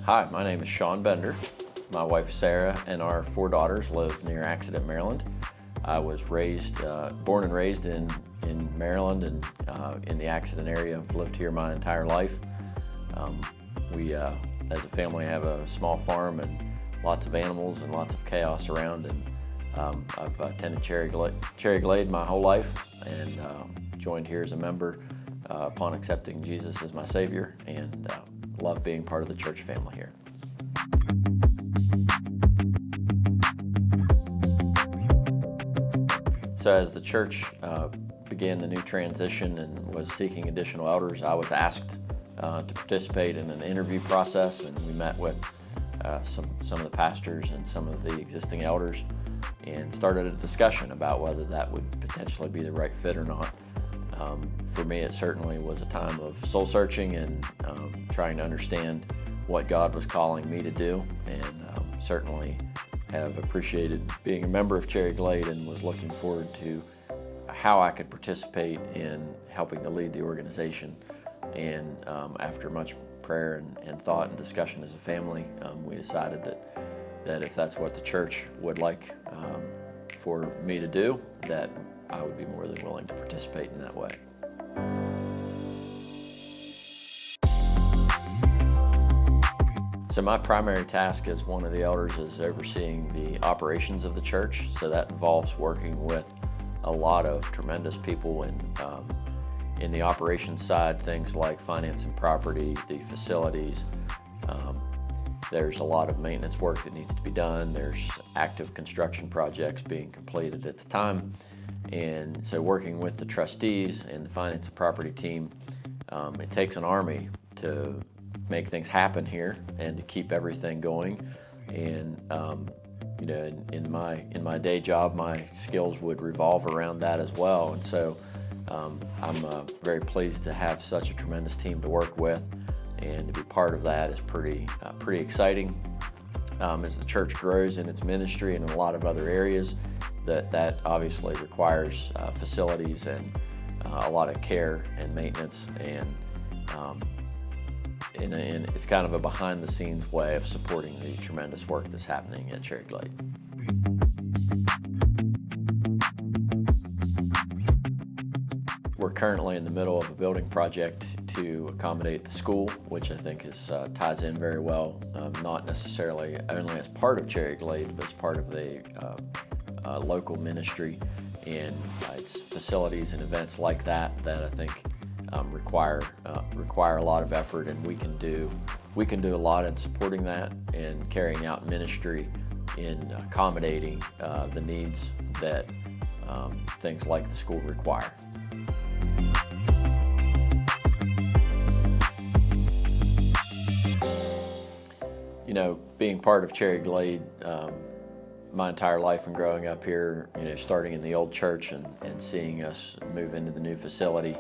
Hi, my name is Shawn Bender. My wife Sarah and our 4 daughters live near Accident, Maryland. I was born and raised in Maryland and in the Accident area. I've lived here my entire life. We, as a family, have a small farm and lots of animals and lots of chaos around. And I've attended Cherry Glade my whole life and joined here as a member upon accepting Jesus as my Savior, and love being part of the church family here. So as the church began the new transition and was seeking additional elders, I was asked to participate in an interview process, and we met with some of the pastors and some of the existing elders and started a discussion about whether that would potentially be the right fit or not. For me, it certainly was a time of soul searching and trying to understand what God was calling me to do, and certainly have appreciated being a member of Cherry Glade and was looking forward to how I could participate in helping to lead the organization. And after much prayer and thought and discussion as a family, we decided that if that's what the church would like for me to do, that I would be more than willing to participate in that way. So my primary task as one of the elders is overseeing the operations of the church. So that involves working with a lot of tremendous people in the operations side, things like finance and property, the facilities. There's a lot of maintenance work that needs to be done. There's active construction projects being completed at the time. And so working with the trustees and the finance and property team, it takes an army to make things happen here and to keep everything going. And you know, in my day job, my skills would revolve around that as well. And so I'm very pleased to have such a tremendous team to work with, and to be part of that is pretty exciting. As the church grows in its ministry and in a lot of other areas, that obviously requires facilities and a lot of care and maintenance, and it's kind of a behind-the-scenes way of supporting the tremendous work that's happening at Cherry Glade. We're currently in the middle of a building project to accommodate the school, which I think ties in very well, not necessarily only as part of Cherry Glade, but as part of the local ministry, and it's facilities and events like that I think require a lot of effort, and we can do a lot in supporting that and carrying out ministry in accommodating the needs that things like the school require. You know, being part of Cherry Glade my entire life and growing up here, you know, starting in the old church and seeing us move into the new facility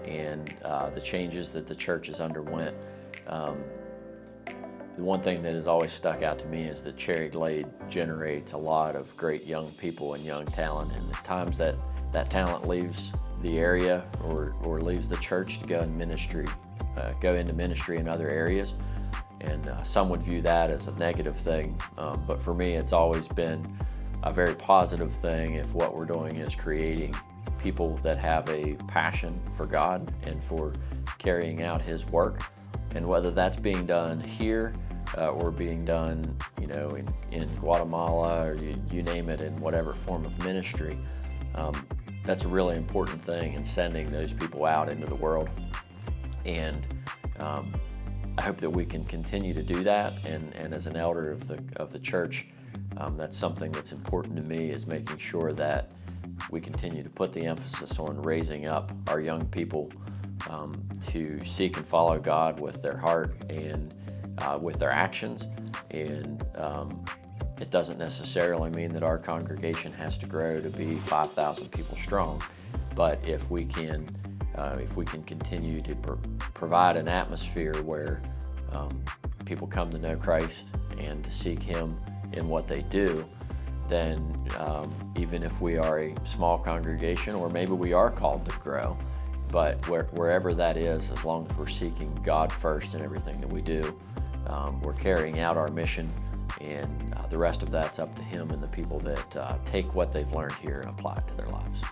and the changes that the church has underwent, the one thing that has always stuck out to me is that Cherry Glade generates a lot of great young people and young talent, and at times that talent leaves the area or leaves the church to go into ministry in other areas. And some would view that as a negative thing, but for me it's always been a very positive thing if what we're doing is creating people that have a passion for God and for carrying out His work. And whether that's being done here or being done, you know, in Guatemala, or you name it, in whatever form of ministry, that's a really important thing in sending those people out into the world. And I hope that we can continue to do that, and as an elder of the church, that's something that's important to me, is making sure that we continue to put the emphasis on raising up our young people to seek and follow God with their heart and with their actions. And it doesn't necessarily mean that our congregation has to grow to be 5,000 people strong, but if we can continue to provide an atmosphere where people come to know Christ and to seek Him in what they do, then even if we are a small congregation, or maybe we are called to grow, but wherever that is, as long as we're seeking God first in everything that we do, we're carrying out our mission, and the rest of that's up to him and the people that take what they've learned here and apply it to their lives.